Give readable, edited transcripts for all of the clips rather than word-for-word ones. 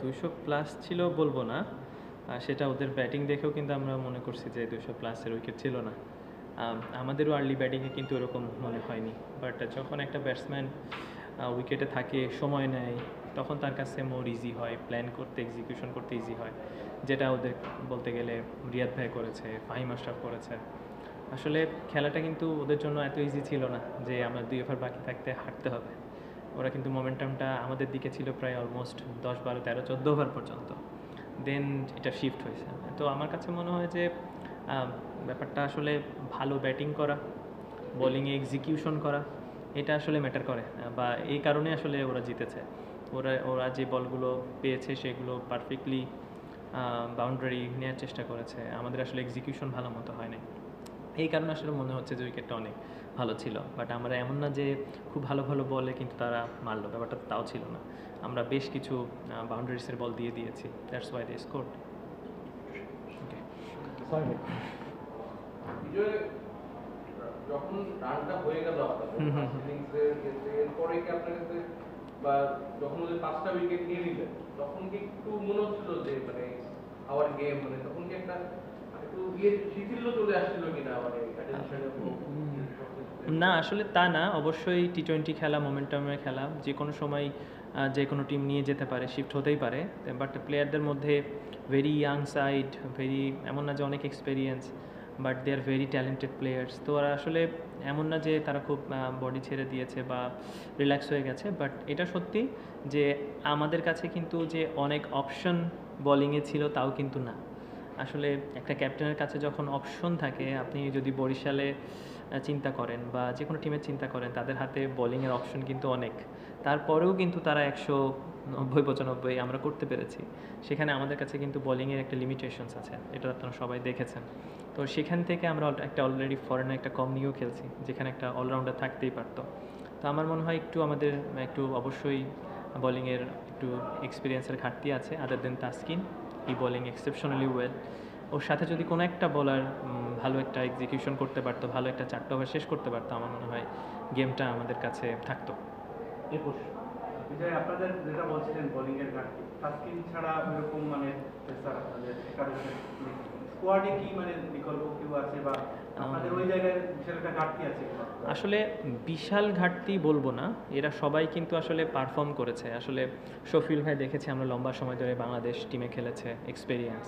200+ ছিল বলবো না, সেটা ওদের ব্যাটিং দেখেও কিন্তু আমরা মনে করছি যে 200+-এর উইকেট ছিল না। আমাদেরও আর্লি ব্যাটিংয়ে কিন্তু এরকম মনে হয়নি, বাট যখন একটা ব্যাটসম্যান উইকেটে থাকে, সময় নেয়, তখন তার কাছে মোর ইজি হয়, প্ল্যান করতে, এক্সিকিউশন করতে ইজি হয়, যেটা ওদের বলতে গেলে রিয়াদ ভাই করেছে, ফাহিম আশরাফ করেছে। আসলে খেলাটা কিন্তু ওদের জন্য এত ইজি ছিল না যে আমরা 2 ওভার বাকি থাকতে হারতে হবে। ওরা কিন্তু মোমেন্টামটা আমাদের দিকে ছিল প্রায় অলমোস্ট 10, 12, 13, 14 ওভার পর্যন্ত, দেন এটা শিফট হয়েছে। তো আমার কাছে মনে হয় যে ব্যাপারটা আসলে ভালো ব্যাটিং করা, বোলিংয়ে এক্সিকিউশন করা, এটা আসলে ম্যাটার করে, বা এই কারণে আসলে ওরা জিতেছে। ওরা যে বলগুলো পেয়েছে সেগুলো পারফেক্টলি বাউন্ডারি নেওয়ার চেষ্টা করেছে, আমাদের আসলে এক্সিকিউশন ভালো মতো হয়নি। এই কারণে আসলে মনে হচ্ছে যে উইকেটটা অনেক ভালো ছিল, বাট আমরা এমন না যে খুব ভালো ভালো বলে কিন্তু তারা মারলো, ব্যাপারটা তাও ছিল না। আমরা বেশ কিছু বাউন্ডারিসের বল দিয়ে দিয়েছি, দ্যাটস ওয়াই দে স্কোরড। ওকে, যখন রানটা হয়ে গেল আপনাদের ইনিংসের ক্ষেত্রে, এরপরে কি আপনার কাছে বা যখন ওদের 5টা উইকেট নিয়ে নিলেন, তখন কি একটু মনে হচ্ছিল যে মানে আওয়ার গেম, মানে তখন কি একটা একটু শিথিল্য চলে আসছিল কিনা, মানে না আসলে তা না, অবশ্যই টি20 খেলা, মোমেন্টামের খেলা, যে কোনো সময় যে কোনো টিম নিয়ে যেতে পারে, শিফট হতেই পারে, বাট প্লেয়ারদের মধ্যে ভেরি ইয়াং সাইড, এমন না যে অনেক experience, but they are very talented players. তো ওরা আসলে এমন না যে তারা খুব বডি ছেড়ে দিয়েছে বা রিল্যাক্স হয়ে গেছে, বাট এটা সত্যি যে আমাদের কাছে কিন্তু যে অনেক অপশন বোলিংয়ে ছিল তাও কিন্তু না। আসলে একটা ক্যাপ্টেনের কাছে যখন অপশন থাকে, আপনি যদি বরিশালে চিন্তা করেন বা যে কোনো টিমের চিন্তা করেন, তাদের হাতে বোলিংয়ের অপশন কিন্তু অনেক, তারপরেও কিন্তু তারা 190-95 আমরা করতে পেরেছি। সেখানে আমাদের কাছে কিন্তু বোলিংয়ের একটা লিমিটেশনস আছে, এটা আপনারা সবাই দেখেছেন। তো সেখান থেকে আমরা একটা অলরেডি ফরেনার একটা কম নিয়েও খেলছি, যেখানে একটা অলরাউন্ডার থাকতেই পারতো। তো আমার মনে হয় আমাদের একটু অবশ্যই বোলিংয়ের একটু এক্সপিরিয়েন্সের ঘাটতি আছে, আদার দেন তাসকিন, এই বোলিং এক্সেপশনালি ওয়েল। ওর সাথে যদি কোনো একটা বোলার ভালো একটা এক্সিকিউশন করতে পারতো, ভালো একটা 4টা ওভার শেষ করতে পারতো, আমার মনে হয় গেমটা আমাদের কাছে থাকতো। বিজয়, আপনাদের যেটা বলছিলেন বোলিংয়ের ঘাটতি, তাসকিন ছাড়া এরকম মানে স্কোয়াডে কি মানে বিকল্প কেউ আছে বা আপনাদের ওই জায়গায় বিশাল একটা ঘাটতি আছে? আসলে বিশাল ঘাটতি বলবো না, এরা সবাই কিন্তু আসলে পারফর্ম করেছে। আসলে শফিউল ভাই দেখেছি আমরা লম্বা সময় ধরে বাংলাদেশ টিমে খেলেছে, এক্সপেরিয়েন্স।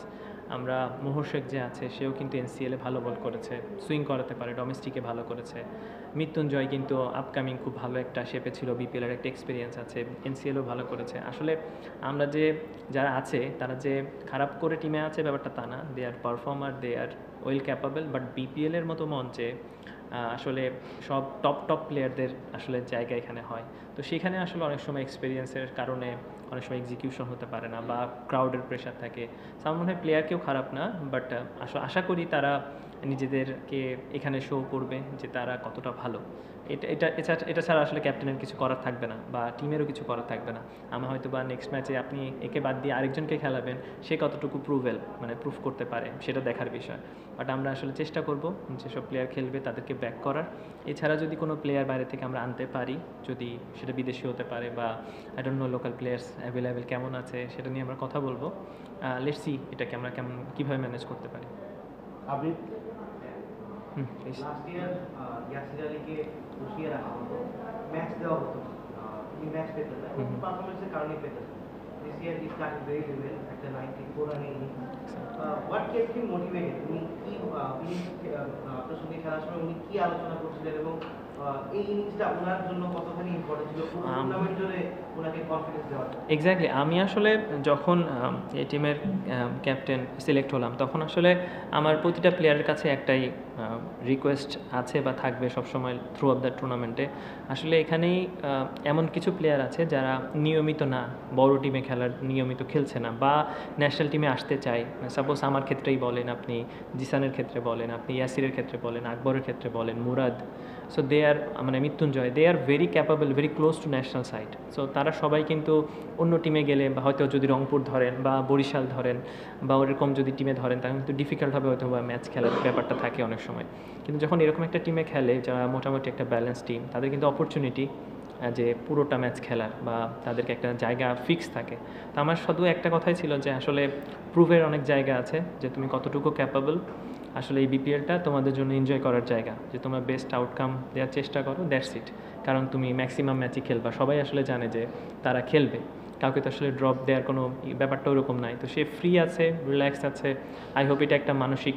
আমরা মোহর শেখ যে আছে সেও কিন্তু এনসিএলে ভালো বল করেছে, সুইং করাতে পারে, ডোমেস্টিকে ভালো করেছে। মৃত্যুঞ্জয় কিন্তু আপকামিং খুব ভালো একটা শেপে ছিল, বিপিএলের একটা এক্সপিরিয়েন্স আছে, এনসিএলও ভালো করেছে। আসলে আমরা যে যারা আছে তারা যে খারাপ করে টিমে আছে ব্যাপারটা তা না, they are performer, they are well capable, but বিপিএলের মতো মঞ্চে আসলে সব টপ প্লেয়ারদের আসলে জায়গা এখানে হয়। তো সেখানে আসলে অনেক সময় এক্সপিরিয়েন্সের কারণে অনেক সময় এক্সিকিউশন হতে পারে না, বা ক্রাউডের প্রেশার থাকে। আমার মনে হয় প্লেয়ার কেউ খারাপ না, বাট আশা করি তারা নিজেদেরকে এখানে শো করবে যে তারা কতটা ভালো। এটা ছাড়া আসলে ক্যাপ্টেনের কিছু করার থাকবে না, বা টিমেরও কিছু করার থাকবে না। আমার হয়তো বা নেক্সট ম্যাচে আপনি একে বাদ দিয়ে আরেকজনকে খেলাবেন, সে কতটুকু প্রুফ করতে পারে সেটা দেখার বিষয়। বাট আমরা আসলে চেষ্টা করব যেসব প্লেয়ার খেলবে তাদেরকে ব্যাক করার। এছাড়া যদি কোনো প্লেয়ার বাইরে থেকে আমরা আনতে পারি, যদি সেটা বিদেশি হতে পারে বা I don't know local players available কেমন আছে, সেটা নিয়ে আমরা কথা বলবো। লেটস সি এটাকে আমরা কীভাবে ম্যানেজ করতে পারি। লাস্ট ইয়ার ইয়াসির আলীকে বসিয়ে রাখা হতো, ম্যাচ দেওয়া হতো, তিনি ম্যাচ পেতে না, পারফরমেন্সের কারণে পেতে না। This year he started very well, একটা 94 রানের innings. What kept him motivated? উনি কি আপনার সঙ্গে খেলার সময় উনি কি আলোচনা করছিলেন, এবং এই ইনিংসটা ওনার জন্য কতখানি ইম্পর্টেন্ট ছিল টুর্নামেন্ট জুড়ে ওনাকে কনফিডেন্স দেওয়ার? এক্স্যাক্টলি, আমি আসলে যখন এই টিমের ক্যাপ্টেন সিলেক্ট হলাম, তখন আসলে আমার প্রতিটা প্লেয়ারের কাছে একটাই রিকোয়েস্ট আছে বা থাকবে সবসময় থ্রু আপ দ্য টুর্নামেন্টে। আসলে এখানেই এমন কিছু প্লেয়ার আছে যারা নিয়মিত না, বড় টিমে খেলার নিয়মিত খেলছে না, বা ন্যাশনাল টিমে আসতে চায়। সাপোজ আমার ক্ষেত্রেই বলেন, আপনি জিসানের ক্ষেত্রে বলেন, আপনি ইয়াসিরের ক্ষেত্রে বলেন, আকবরের ক্ষেত্রে বলেন, মুরাদ, সো দে আর মানে Mrityunjay, they are very capable, very close to national side. So তারা সবাই কিন্তু অন্য টিমে গেলে, বা হয়তো যদি রংপুর ধরেন বা বরিশাল ধরেন বা ওরকম যদি টিমে ধরেন, তাহলে কিন্তু ডিফিকাল্ট হবে হয়তো বা ম্যাচ খেলার ব্যাপারটা থাকে অনেক সময়। কিন্তু যখন এরকম একটা টিমে খেলে যারা মোটামুটি একটা ব্যালেন্স টিম, তাদের কিন্তু অপরচুনিটি যে পুরোটা ম্যাচ খেলার বা তাদেরকে একটা জায়গা ফিক্স থাকে। তো আমার শুধু একটা কথাই ছিল যে আসলে প্রুভের অনেক জায়গা আছে যে তুমি কতটুকু ক্যাপাবল। আসলে এই বিপিএলটা তোমাদের জন্য এনজয় করার জায়গা, যে তোমরা বেস্ট আউটকাম দেওয়ার চেষ্টা করো, দ্যাটস ইট। কারণ তুমি ম্যাক্সিমাম ম্যাচই খেলবা, সবাই আসলে জানে যে তারা খেলবে, কাউকে তো আসলে ড্রপ দেওয়ার কোনো ব্যাপারটা ওরকম নাই। তো সে ফ্রি আছে, রিল্যাক্স আছে। আই হোপ এটা একটা মানসিক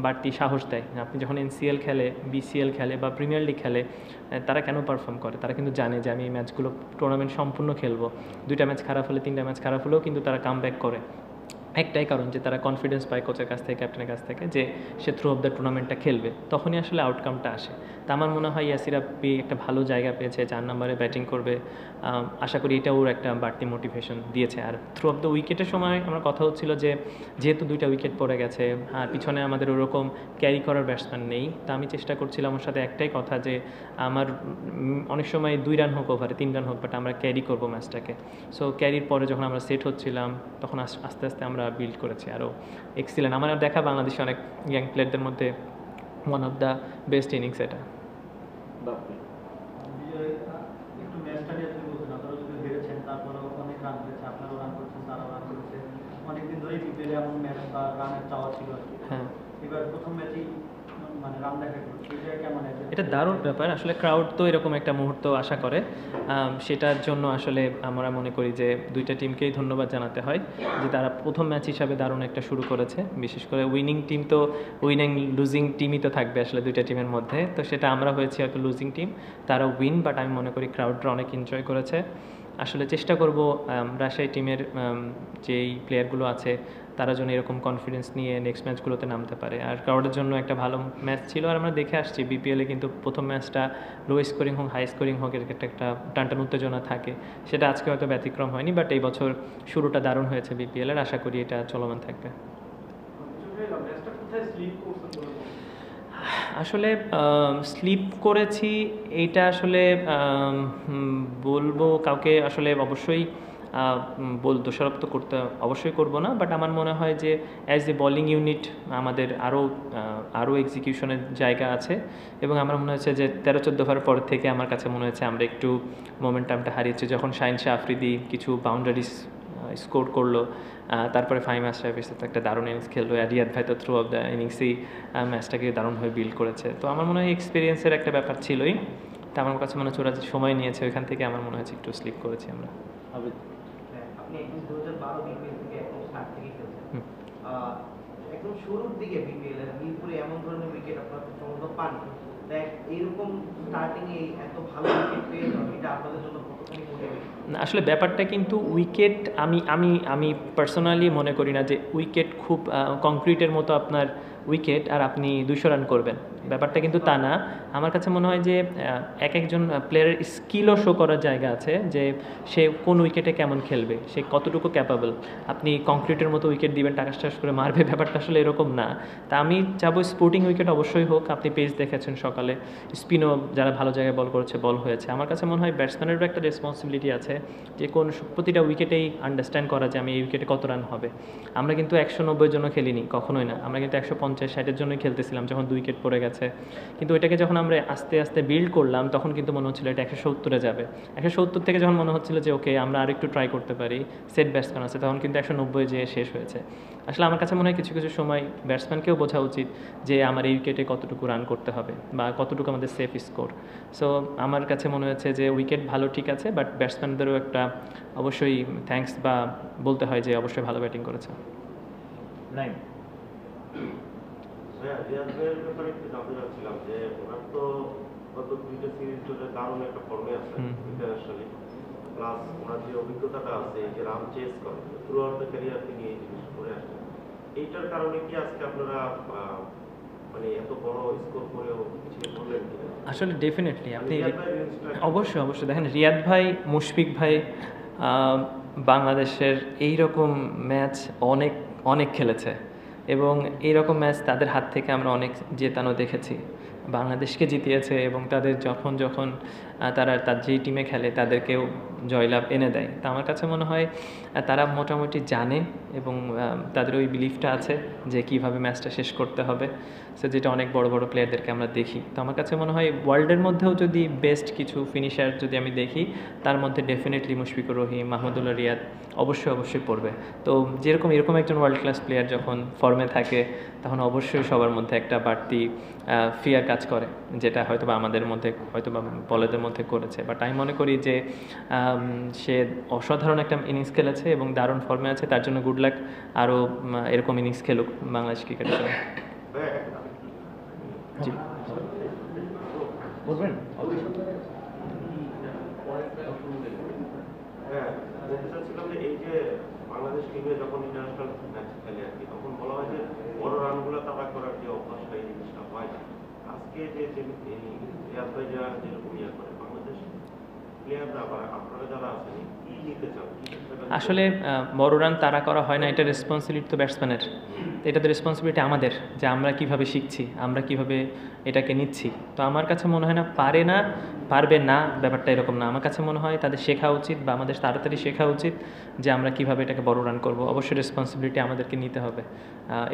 বাড়তি সাহস দেয়। আপনি যখন এনসিএল খেলে, বিসিএল খেলে বা প্রিমিয়ার লিগ খেলে, তারা কেন পারফর্ম করে? তারা কিন্তু জানে যে আমি এই ম্যাচগুলো টুর্নামেন্ট সম্পূর্ণ খেলবো। 2টা ম্যাচ খারাপ হলে, 3টা ম্যাচ খারাপ হলেও কিন্তু তারা কাম ব্যাক করে। একটাই কারণ যে তারা কনফিডেন্স পায় কোচের কাছ থেকে, ক্যাপ্টেনের কাছ থেকে, যে সে থ্রু অফ দ্য টুর্নামেন্টটা খেলবে, তখনই আসলে আউটকামটা আসে। তা আমার মনে হয় ইয়াসির আপ্পি একটা ভালো জায়গা পেয়েছে, 4 নম্বরে ব্যাটিং করবে। আশা করি এটা ওর একটা বাড়তি মোটিভেশন দিয়েছে। আর থ্রু অফ দ্য উইকেটের সময় আমার কথা হচ্ছিল যে যেহেতু 2টা উইকেট পড়ে গেছে আর পিছনে আমাদের ওরকম ক্যারি করার ব্যাটসম্যান নেই, তা আমি চেষ্টা করছিলাম ওর সাথে একটাই কথা যে আমার অনেক সময় 2 রান হোক ওভারে, 3 রান হোক, বাট আমরা ক্যারি করবো ম্যাচটাকে। সো ক্যারির পরে যখন আমরা সেট হচ্ছিলাম তখন আস্তে আস্তে আমরা বিল্ড করেছি আরও এক্সিলেন্ট। আমার দেখা বাংলাদেশে অনেক ইয়াং প্লেয়ারদের মধ্যে one of the best innings এটা। একটু ম্যাচটা নিয়ে যদি বলতেন, আপনারা যদি হেরেছেন তারপরে অনেক রান করেছে, আপনারাও রান করেছেন, তারাও রান করেছে, অনেকদিন ধরেই বিপিএলে এমন ম্যাচ বা রানের চাওয়া ছিল আর কি। হ্যাঁ, এবার প্রথম ম্যাচেই মানে রান দেখা গেল, এটা কেমন? এটা দারুণ ব্যাপার। আসলে ক্রাউড তো এরকম একটা মুহূর্ত আশা করে, সেটার জন্য আসলে আমরা মনে করি যে 2টা টিমকেই ধন্যবাদ জানাতে হয় যে তারা প্রথম ম্যাচ হিসাবে দারুণ একটা শুরু করেছে। বিশেষ করে উইনিং টিম তো উইনিং লুজিং টিমই তো থাকবে আসলে 2টা টিমের মধ্যে, তো সেটা আমরা হয়েছি হয়তো লুজিং টিম, তারা উইন, বাট আমি মনে করি ক্রাউডরা অনেক এনজয় করেছে। আসলে চেষ্টা করব রাজশাহী টিমের যেই প্লেয়ারগুলো আছে তারা যেন এরকম কনফিডেন্স নিয়ে নেক্সট ম্যাচগুলোতে নামতে পারে। আর ক্রাউডের জন্য একটা ভালো ম্যাচ ছিল। আর আমরা দেখে আসছি বিপিএলে কিন্তু প্রথম ম্যাচটা লো স্কোরিং হোক হাই স্কোরিং হোক, এর একটা টানটান উত্তেজনা থাকে, সেটা আজকে হয়তো ব্যতিক্রম হয়নি, বাট এই বছর শুরুটা দারুণ হয়েছে বিপিএলের। আশা করি এটা চলমান থাকবে। আসলে স্লিপ করেছি এইটা আসলে বলবো কাউকে আসলে অবশ্যই দোষারোপ তো করতে অবশ্যই করব না, বাট আমার মনে হয় যে অ্যাজ এ বোলিং ইউনিট আমাদের আরও এক্সিকিউশনের জায়গা আছে। এবং আমার মনে হচ্ছে যে 13-14 ওভার পর থেকে আমার কাছে মনে হচ্ছে আমরা একটু মোমেন্টামটা হারিয়েছি। যখন শাহিন শাহ আফ্রিদি কিছু বাউন্ডারিজ স্কোর করলো, তারপরে ফাহিম আশরাফ এসে তো একটা দারুণ ইনিংস খেললো, আর রিয়াদ ভাই তো থ্রু অফ দ্য ইনিংসেই ম্যাচটাকে দারুণভাবে বিল্ড করেছে। তো আমার মনে হয় এক্সপিরিয়েন্সের একটা ব্যাপার ছিলই। তা আমার কাছে মনে হচ্ছে ওরা যে সময় নিয়েছে ওইখান থেকে আমার মনে হচ্ছে একটু স্লিপ করেছি আমরা। আপনি একদম 2012 বিপিএল থেকে একদম স্টার্ট থেকে খেলছেন, একদম শুরুর দিকে বিপিএল এর মিরপুরে এমন ধরনের উইকেট আপনারা সম্ভবত পান, এইরকম স্টার্টিং এ এত ভালো উইকেট পেয়ে যাওয়া, এটা আপনাদের জন্য কতখানি মোটিভেশন? আসলে ব্যাপারটা কিন্তু উইকেট, আমি আমি আমি পার্সোনালি মনে করি না যে উইকেট খুব কংক্রিটের মতো আপনার উইকেট আর আপনি 200 রান করবেন, ব্যাপারটা কিন্তু তা না। আমার কাছে মনে হয় যে একজন প্লেয়ারের স্কিলও শো করার জায়গা আছে, যে সে কোন উইকেটে কেমন খেলবে, সে কতটুকু ক্যাপাবল। আপনি কংক্রিটের মতো উইকেট দিবেন, টাকাস টাকাস করে মারবে, ব্যাপারটা আসলে এরকম না। তা আমি চাবো স্পোর্টিং উইকেট অবশ্যই হোক। আপনি পেস দেখেছেন সকালে, স্পিনও যারা ভালো জায়গায় বল করেছে বল হয়েছে। আমার কাছে মনে হয় ব্যাটসম্যানেরও একটা রেসপন্সিবিলিটি আছে যে প্রতিটা উইকেটেই আন্ডারস্ট্যান্ড করা যে আমি এই উইকেটে কত রান হবে। আমরা কিন্তু 190 জন্য খেলিনি, কখনোই না। আমরা কিন্তু 150-60-এর জন্যই খেলতেছিলাম যখন 2 উইকেট পড়ে গেছে। কিন্তু ওইটাকে যখন আমরা আস্তে আস্তে বিল্ড করলাম তখন কিন্তু মনে হচ্ছিল এটা 170-এ যাবে। 170 থেকে যখন মনে হচ্ছিল যে ওকে আমরা আরেকটু ট্রাই করতে পারি, সেট ব্যাটসম্যান আছে, তখন কিন্তু 190 যেয়ে শেষ হয়েছে। আসলে আমার কাছে মনে হয় কিছু কিছু সময় ব্যাটসম্যানকেও বোঝা উচিত যে আমার এই উইকেটে কতটুকু রান করতে হবে বা কতটুকু আমাদের সেফ স্কোর। সো আমার কাছে মনে হচ্ছে যে উইকেট ভালো ঠিক আছে, বাট ব্যাটসম্যানদেরও একটা অবশ্যই থ্যাঙ্কস বা বলতে হয় যে অবশ্যই ভালো ব্যাটিং করেছে। রিয়াদ ভাইয়ের ব্যাপারে একটু জানতে চাচ্ছিলাম যে ওনার তো গত 2টা সিরিজ ধরে দারুণ একটা ফর্মে আছে ইন্টারন্যাশনালি, প্লাস ওনার যে অভিজ্ঞতাটা আছে যে রান চেস করে থ্রু আউট দ্য ক্যারিয়ার তিনি এই জিনিস করে আসছেন, এইটার কারণে কি আজকে আপনারা মানে এত বড় স্কোর করেও পিছিয়ে পড়লেন কিনা? আসলে ডেফিনেটলি আপনি অবশ্যই অবশ্যই দেখেন, রিয়াদ ভাই, মুশফিক ভাই বাংলাদেশের এইরকম ম্যাচ অনেক অনেক খেলেছে এবং এইরকম ম্যাচ তাদের হাত থেকে আমরা অনেক জেতানো দেখেছি। বাংলাদেশকে জিতিয়েছে এবং তাদের যখন যখন তারা তার যেই টিমে খেলে তাদেরকেও জয়লাভ এনে দেয়। তো আমার কাছে মনে হয় তারা মোটামুটি জানে এবং তাদের ওই বিলিফটা আছে যে কীভাবে ম্যাচটা শেষ করতে হবে, সো যেটা অনেক বড় বড় প্লেয়ারদেরকে আমরা দেখি। তো আমার কাছে মনে হয় ওয়ার্ল্ডের মধ্যেও যদি বেস্ট কিছু ফিনিশার যদি আমি দেখি, তার মধ্যে ডেফিনেটলি মুশফিকুর রহিম, মাহমুদুল্লাহ রিয়াদ অবশ্যই পড়বে। তো এরকম একজন ওয়ার্ল্ড ক্লাস প্লেয়ার যখন ফর্মে থাকে, তখন অবশ্যই সবার মধ্যে একটা বাড়তি ফিয়ার কাজ করে, যেটা হয়তোবা আমাদের মধ্যে হয়তোবা বলেদের মধ্যে করেছে। বাট আমি মনে করি যে সে অসাধারণ একটা ইনিংস খেলেছে এবং দারুণ ফর্মে আছে, তার জন্য গুড লাক। আরও এরকম ইনিংস খেলুক বাংলাদেশ ক্রিকেটের জন্য। জি বলবেন? হ্যাঁ, বলতে চাচ্ছিলাম যে এই যে বাংলাদেশ টিমে যখন ইন্টারন্যাশনাল ম্যাচ খেলে আর কি, তখন বলা হয় যে বড় রানগুলো তারা করার যে অভ্যাসটা, এই জিনিসটা হয় না। আজকে যে রিয়াদ ভাই যারা যেরকম করে, বাংলাদেশ প্লেয়াররা বা আপনারা যারা আছেন কি নিতে চান? আসলে বড় রান তারা করা হয় না, এটা রেসপন্সিবিলিটি তো ব্যাটসম্যানের। এটা তো রেসপন্সিবিলিটি আমাদের, যে আমরা কিভাবে শিখছি, আমরা কিভাবে এটাকে নিচ্ছি। তো আমার কাছে মনে হয় না পারবে না, ব্যাপারটা এরকম না। আমার কাছে মনে হয় তাদের শেখা উচিত বা আমাদের তাড়াতাড়ি শেখা উচিত যে আমরা কিভাবে এটাকে বড় রান করব। অবশ্যই রেসপন্সিবিলিটি আমাদেরকে নিতে হবে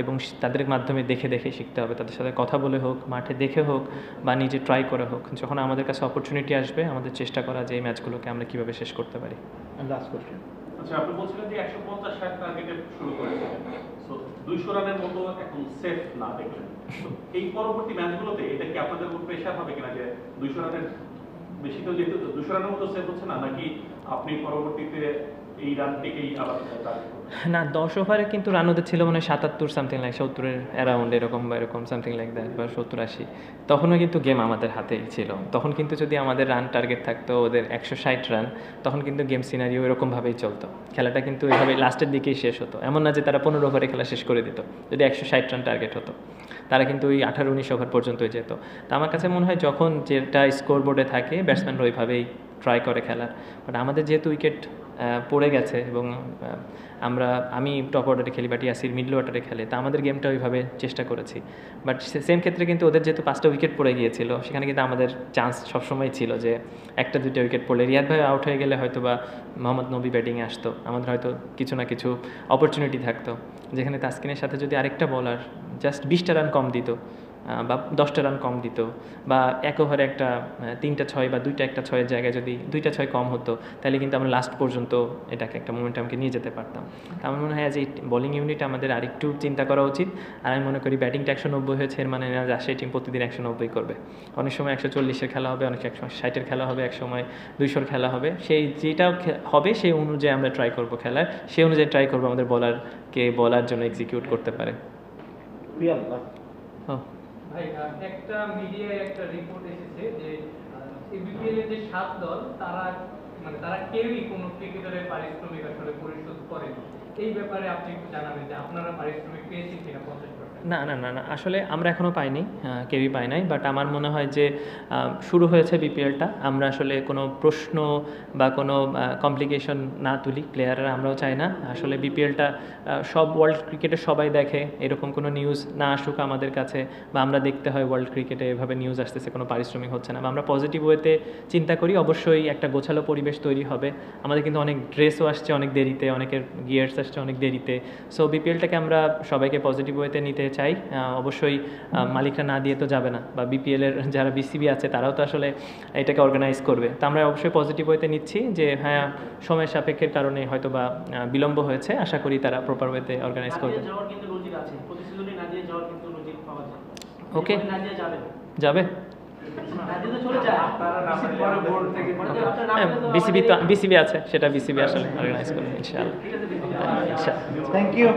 এবং তাদের মাধ্যমে দেখে শিখতে হবে। তাদের সাথে কথা বলে হোক, মাঠে দেখে হোক বা নিজে ট্রাই করে হোক, যখন আমাদের কাছে অপরচুনিটি আসবে আমাদের চেষ্টা করা যে এই ম্যাচগুলোকে আমরা কিভাবে শেষ করতে পারি। Last question. আচ্ছা, আপনি বলছিলেন যে 150-60 টার্গেটে শুরু করেছিলেন, সো 200 রানের মতো এখন সেফ না দেখলেন। এই পরবর্তী ম্যাচগুলোতে এটা কি আপনাদের উপর প্রেশার হবে কিনা যে 200 রানের বেশি, তো যেহেতু 200 রানের মতো সেফ হচ্ছে না, নাকি আপনি পরবর্তীতে এই রানটিকেই আবার টার্গেট করবেন? না, 10 ওভারে কিন্তু রান ওদের ছিল মানে 77 সামথিং লাইক 70-এর অ্যারাউন্ড এরকম সামথিং লাইক দ্যাট, বা 70-80। তখনও কিন্তু গেম আমাদের হাতেই ছিল। তখন কিন্তু যদি আমাদের রান টার্গেট থাকতো ওদের 160 রান, তখন কিন্তু গেম সিনারিও এরকমভাবেই চলতো। খেলাটা কিন্তু এভাবে লাস্টের দিকেই শেষ হতো। এমন না যে তারা 15 ওভারে খেলা শেষ করে দিত। যদি 160 রান টার্গেট হতো, তারা কিন্তু ওই 18-19 ওভার পর্যন্তই যেত। তো আমার কাছে মনে হয় যখন যেটা স্কোর বোর্ডে থাকে ব্যাটসম্যানরা ওইভাবেই ট্রাই করে খেলার। বাট আমাদের যেহেতু উইকেট পড়ে গেছে এবং আমি টপ অর্ডারে খেলি, বাট ইয়াসির মিডল অর্ডারে খেলে, তা আমাদের গেমটা ওইভাবে চেষ্টা করেছি। বাট সেম ক্ষেত্রে কিন্তু ওদের যেহেতু 5টা উইকেট পড়ে গিয়েছিল, সেখানে কিন্তু আমাদের চান্স সবসময় ছিল যে 1-2 উইকেট পড়লে রিয়াদ ভাই আউট হয়ে গেলে হয়তো বা মোহাম্মদ নবী ব্যাটিংয়ে আসতো, আমাদের হয়তো কিছু না কিছু অপরচুনিটি থাকতো, যেখানে তাসকিনের সাথে যদি আরেকটা বলার জাস্ট 20টা রান কম দিত বা 10টা রান কম দিত, বা এক ওভারে একটা 3টা 6 বা 2টা একটা 6-এর জায়গায় যদি 2টা 6 কম হতো, তাহলে কিন্তু আমরা লাস্ট পর্যন্ত এটাকে একটা মোমেন্টামকে নিয়ে যেতে পারতাম। তা আমার মনে হয় যে বোলিং ইউনিট আমাদের আরেকটু চিন্তা করা উচিত। আর আমি মনে করি ব্যাটিংটা 190 হয়েছে, এর মানে না যে সেই টিম প্রতিদিন 190 করবে। অনেক সময় 140-এর খেলা হবে, অনেক 160-এর খেলা হবে, এক সময় 200-র খেলা হবে। সেই যেটা হবে সেই অনুযায়ী আমরা ট্রাই করবো খেলার, সেই অনুযায়ী ট্রাই করবো আমাদের বলার জন্য এক্সিকিউট করতে পারে। ভাই, একটা মিডিয়ায় একটা রিপোর্ট এসেছে যে এবিপিএল এর যে 7 দল তারা কেউই কোনো ক্রিকেটারের পারিশ্রমিক আসলে পরিশোধ করেনি। এই ব্যাপারে আপনি একটু জানাবেন যে আপনারা পারিশ্রমিক পেয়েছেন কিনা 50%? না, আসলে আমরা এখনও পাইনি, কেউই পাই নাই। বাট আমার মনে হয় যে শুরু হয়েছে বিপিএলটা, আমরা আসলে কোনো প্রশ্ন বা কোনো কমপ্লিকেশন না তুলি প্লেয়াররা, আমরাও চাই না। আসলে বিপিএলটা সব ওয়ার্ল্ড ক্রিকেটে সবাই দেখে, এরকম কোনো নিউজ না আসুক আমাদের কাছে, বা আমরা দেখতে হয় ওয়ার্ল্ড ক্রিকেটে এভাবে নিউজ আসতেছে কোনো পারিশ্রমিক হচ্ছে না, বা আমরা পজিটিভ ওয়েতে চিন্তা করি। অবশ্যই একটা গোছালো পরিবেশ তৈরি হবে। আমাদের কিন্তু অনেক ড্রেসও আসছে অনেক দেরিতে, অনেকের গিয়ার্স আসছে অনেক দেরিতে। সো বিপিএলটাকে আমরা সবাইকে পজিটিভ ওয়েতে নিতে চাই। অবশ্যই মালিকরা না দিয়ে তো যাবে না, বা বিপিএলের যারা বিসিবি আছে তারাও তো আসলে এটাকে অর্গানাইজ করবে। তো আমরা অবশ্যই পজিটিভ ওয়েতে নিচ্ছি যে হ্যাঁ, সময়ের সাপেক্ষের কারণে হয়তো বা বিলম্ব হয়েছে, আশা করি তারা প্রপার ওয়েতে অর্গানাইজ করবে। ওকে, যাবে। বিসিবি আছে, সেটা বিসিবি আসলে অর্গানাইজ করবে ইনশাআল্লাহ। Thank you.